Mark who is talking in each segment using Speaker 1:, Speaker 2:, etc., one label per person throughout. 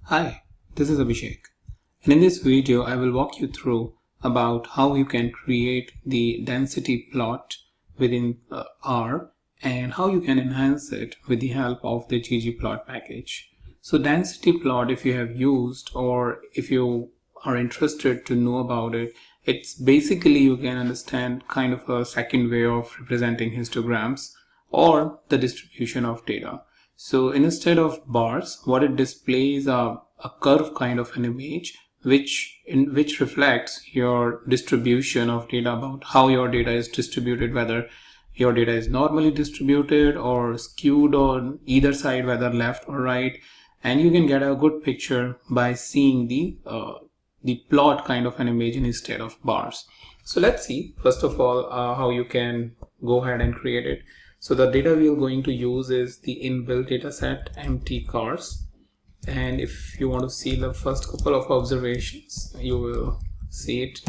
Speaker 1: Hi, this is Abhishek, and in this video I will walk you through about how you can create the density plot within R and how you can enhance it with the help of the ggplot package. So density plot, if you have used or if you are interested to know about it, it's basically you can understand kind of a second way of representing histograms or the distribution of data. So instead of bars, what it displays are a curve kind of an image which reflects your distribution of data, about how your data is distributed, whether your data is normally distributed or skewed on either side, whether left or right. And you can get a good picture by seeing the plot kind of an image instead of bars. So let's see first of all how you can go ahead and create it. So the data we are going to use is the inbuilt data set empty cars, and if you want to see the first couple of observations, you will see it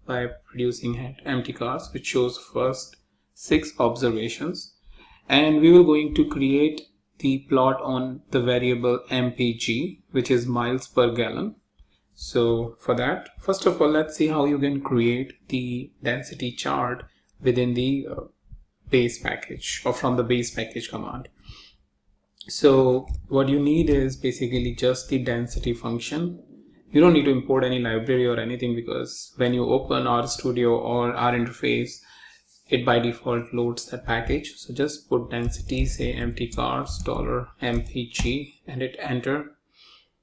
Speaker 1: by producing empty cars, which shows first 6 observations, and we will going to create the plot on the variable mpg, which is miles per gallon. So for that, first of all, let's see how you can create the density chart within the base package or from the base package command. So what you need is basically just the density function. You don't need to import any library or anything, because when you open RStudio or R interface, it by default loads that package. So just put density, say empty cars $mpg, and hit enter.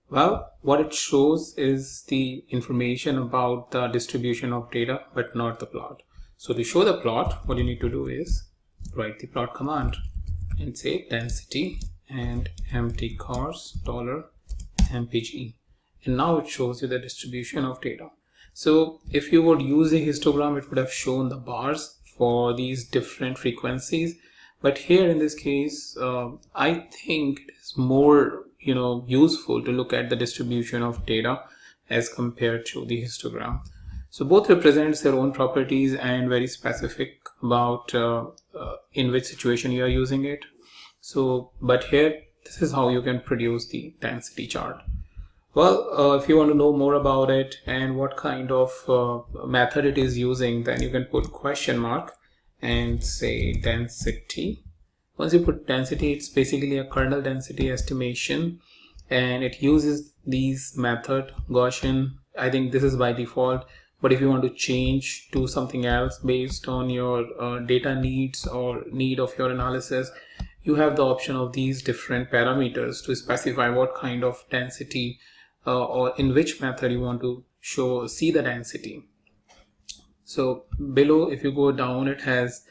Speaker 1: Well, what it shows is the information about the distribution of data, but not the plot. So to show the plot, what you need to do is write the plot command and say density and empty cars $mpg, and now it shows you the distribution of data. So if you would use a histogram, it would have shown the bars for these different frequencies, but here in this case I think it is more useful to look at the distribution of data as compared to the histogram. So both represents their own properties and very specific about in which situation you are using it. So but here, this is how you can produce the density chart. Well, if you want to know more about it and what kind of method it is using, then you can put question mark and say density. Once you put density, it's basically a kernel density estimation, and it uses these method Gaussian. I think this is by default, but if you want to change to something else based on your data needs or need of your analysis, you have the option of these different parameters to specify what kind of density or in which method you want to see the density. So below, if you go down, it has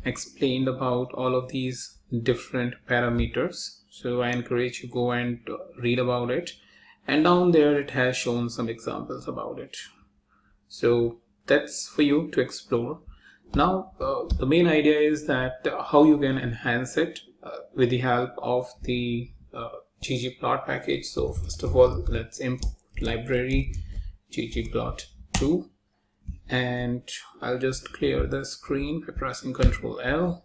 Speaker 1: explained about all of these different parameters. So I encourage you go and read about it, and down there it has shown some examples about it. So that's for you to explore. Now the main idea is that how you can enhance it with the help of the ggplot package. So first of all, let's import library ggplot2, and I'll just clear the screen by pressing Ctrl L.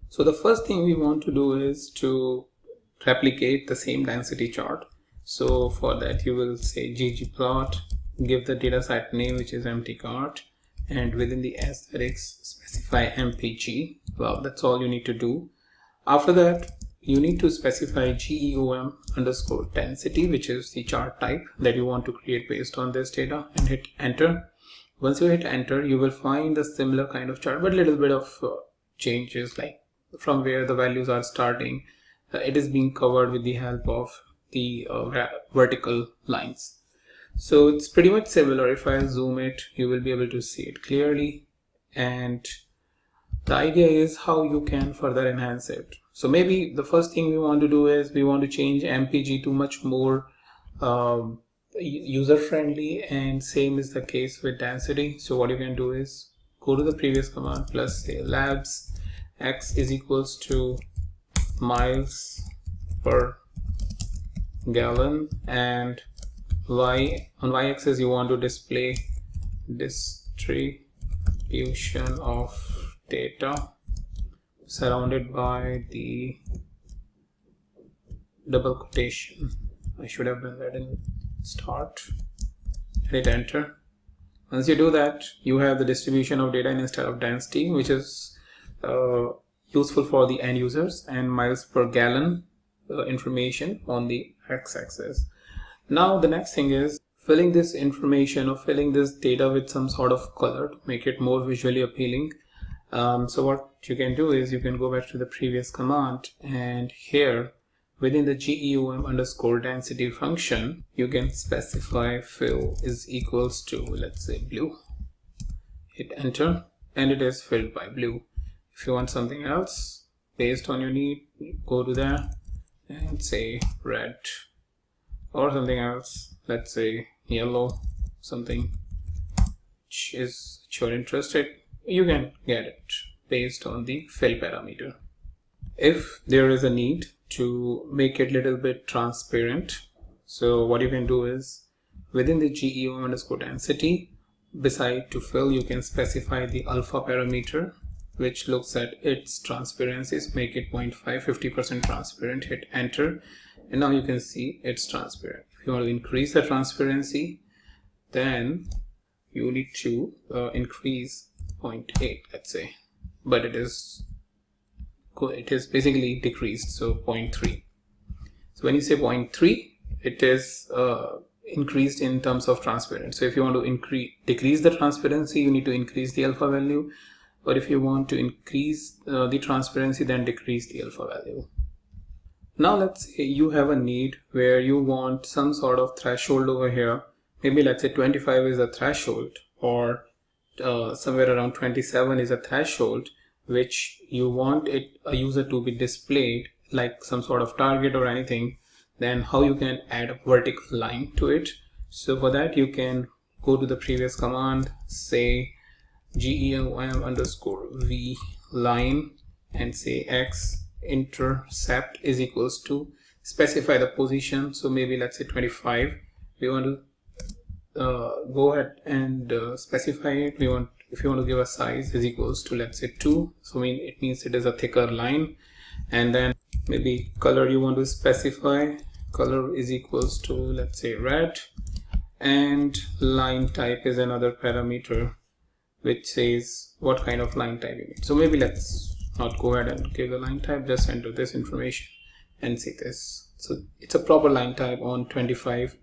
Speaker 1: So the first thing we want to do is to replicate the same density chart. So for that, you will say ggplot, give the dataset name, which is empty cart, and within the asterisk specify mpg. Well, that's all you need to do. After that, you need to specify geom underscore density, which is the chart type that you want to create based on this data, and hit enter. Once you hit enter, you will find a similar kind of chart, but a little bit of changes, like from where the values are starting, it is being covered with the help of the vertical lines. So it's pretty much similar. If I zoom it, you will be able to see it clearly, and the idea is how you can further enhance it. So maybe the first thing we want to do is we want to change mpg to much more user friendly, and same is the case with density. So what you can do is go to the previous command plus say labs x is equals to miles per gallon, and y on y-axis you want to display distribution of data surrounded by the double quotation I should have done that in start. Hit enter. Once you do that, you have the distribution of data instead of density, which is useful for the end users, and miles per gallon information on the x-axis. Now the next thing is filling this information or filling this data with some sort of color to make it more visually appealing. So what you can do is you can go back to the previous command, and here within the geom_density function, you can specify fill is equals to, let's say, blue. Hit enter, and it is filled by blue. If you want something else based on your need, go to there and say red, or something else, let's say yellow, something which you're interested. You can get it based on the fill parameter. If there is a need to make it a little bit transparent, so what you can do is within the geom_density, beside to fill, you can specify the alpha parameter, which looks at its transparencies. Make it 0.5, 50% transparent. Hit enter, and now you can see it's transparent. If you want to increase the transparency, then you need to increase 0.8, let's say, but it is basically decreased, so 0.3. So when you say 0.3, it is increased in terms of transparency. So if you want to decrease the transparency, you need to increase the alpha value, but if you want to increase the transparency, then decrease the alpha value. Now let's say you have a need where you want some sort of threshold over here. Maybe let's say 25 is a threshold, or somewhere around 27 is a threshold, which you want a user to be displayed like some sort of target or anything. Then how you can add a vertical line to it? So for that, you can go to the previous command, say geom_v line, and say x intercept is equals to, specify the position. So maybe let's say 25. We want to go ahead and specify it. If you want to give a size is equals to, let's say 2, so it means it is a thicker line. And then maybe color you want to specify, color is equals to, let's say, red. And line type is another parameter which says what kind of line type you need. So maybe let's not go ahead and give the line type, just enter this information and see this. So it's a proper line type on 25,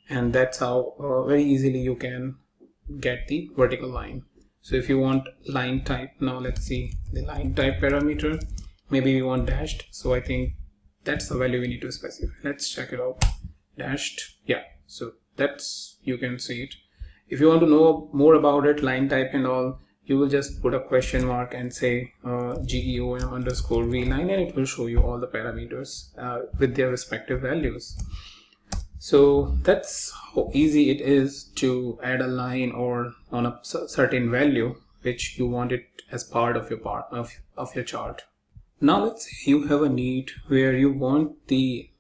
Speaker 1: and that's how very easily you can get the vertical line. So if you want line type, now let's see the line type parameter. Maybe we want dashed, so I think that's the value we need to specify. Let's check it out. Dashed, yeah, so that's, you can see it. If you want to know more about it, line type and all, you will just put a question mark and say geom_v line, and it will show you all the parameters with their respective values. So that's how easy it is to add a line or on a certain value which you want it as part of your chart. Now let's say you have a need where you want the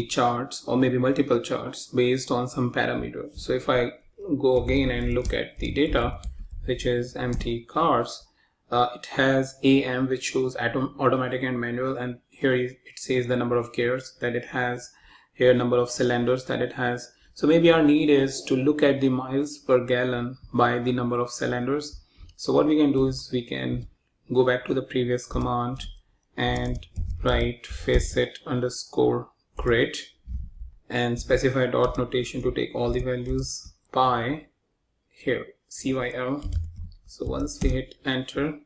Speaker 1: charts, or maybe multiple charts, based on some parameter. So if I go again and look at the data, which is empty cars, it has AM, which shows automatic and manual, and here it says the number of gears that it has, here number of cylinders that it has. So maybe our need is to look at the miles per gallon by the number of cylinders. So what we can do is we can go back to the previous command and write facet_grid and specify dot notation to take all the values by here CYL. So once we hit enter,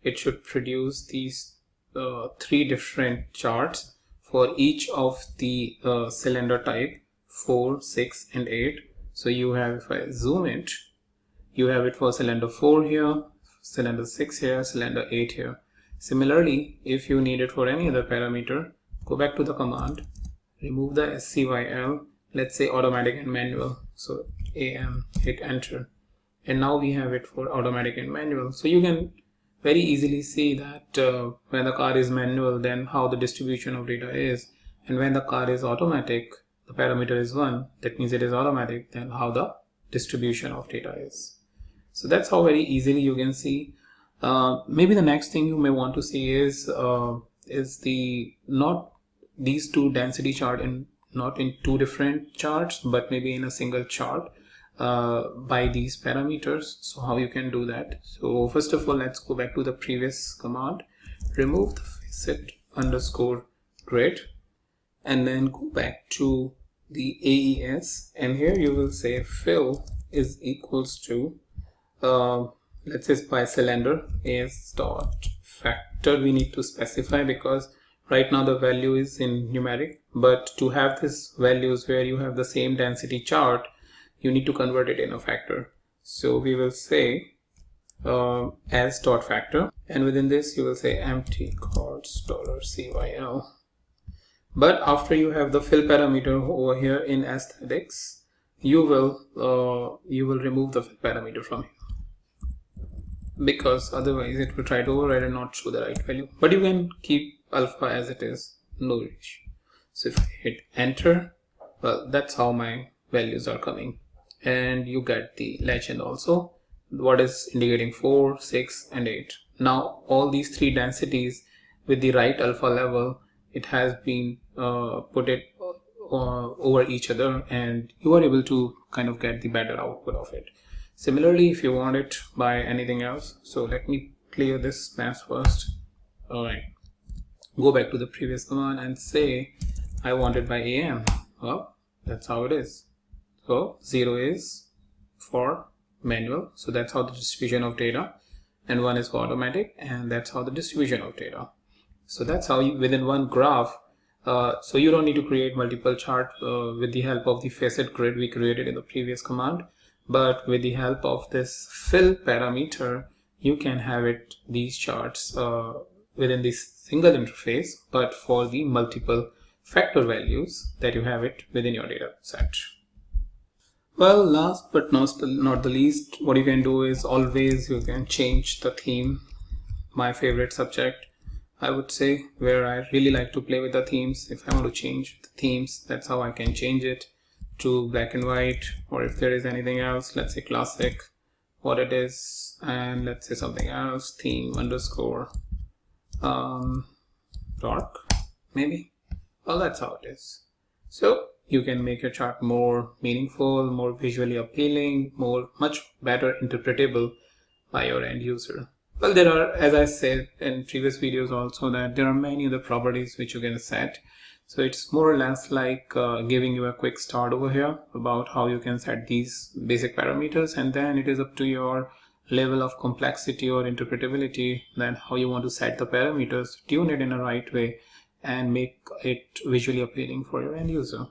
Speaker 1: it should produce these 3 different charts for each of the cylinder type 4, 6 and 8. So you have, if I zoom it, you have it for cylinder 4 here, cylinder 6 here, cylinder 8 here. Similarly, if you need it for any other parameter, go back to the command, remove the SCYL, let's say automatic and manual, so AM, hit enter, and now we have it for automatic and manual. So you can very easily see that when the car is manual, then how the distribution of data is, and when the car is automatic, the parameter is 1, that means it is automatic, then how the distribution of data is. So that's how very easily you can see. Maybe the next thing you may want to see is not these two density chart in not in two different charts, but maybe in a single chart by these parameters. So how you can do that? So first of all, let's go back to the previous command, remove the facet underscore grid, and then go back to the AES, and here you will say fill is equals to let's say by cylinder as dot factor. We need to specify because right now the value is in numeric, but to have this values where you have the same density chart, you need to convert it in a factor. So we will say as dot factor, and within this you will say empty chords $CYL. But after you have the fill parameter over here in aesthetics, you will remove the fill parameter from here, because otherwise it will try to override and not show the right value. But you can keep alpha as it is, no issue. So if I hit enter, well, that's how my values are coming, and you get the legend also, what is indicating 4, 6 and 8. Now all these three densities with the right alpha level, it has been put it over each other, and you are able to kind of get the better output of it. Similarly, if you want it by anything else, so let me clear this mass first. Alright, go back to the previous command and say I want it by AM. Well, that's how it is. So 0 is for manual, so that's how the distribution of data, and 1 is for automatic, and that's how the distribution of data. So that's how you, within one graph, so you don't need to create multiple charts with the help of the facet grid we created in the previous command, but with the help of this fill parameter, you can have it these charts within this single interface, but for the multiple factor values that you have it within your data set. Well, last but not the least, what you can do is always you can change the theme. My favorite subject, I would say, where I really like to play with the themes. If I want to change the themes, that's how I can change it to black and white, or if there is anything else, let's say classic, what it is, and let's say something else, theme underscore dark maybe. Well, that's how it is. So you can make your chart more meaningful, more visually appealing, much better interpretable by your end user. Well, there are, as I said in previous videos also, that there are many other properties which you can set. So it's more or less like giving you a quick start over here about how you can set these basic parameters, and then it is up to your level of complexity or interpretability, then how you want to set the parameters, tune it in a right way, and make it visually appealing for your end user.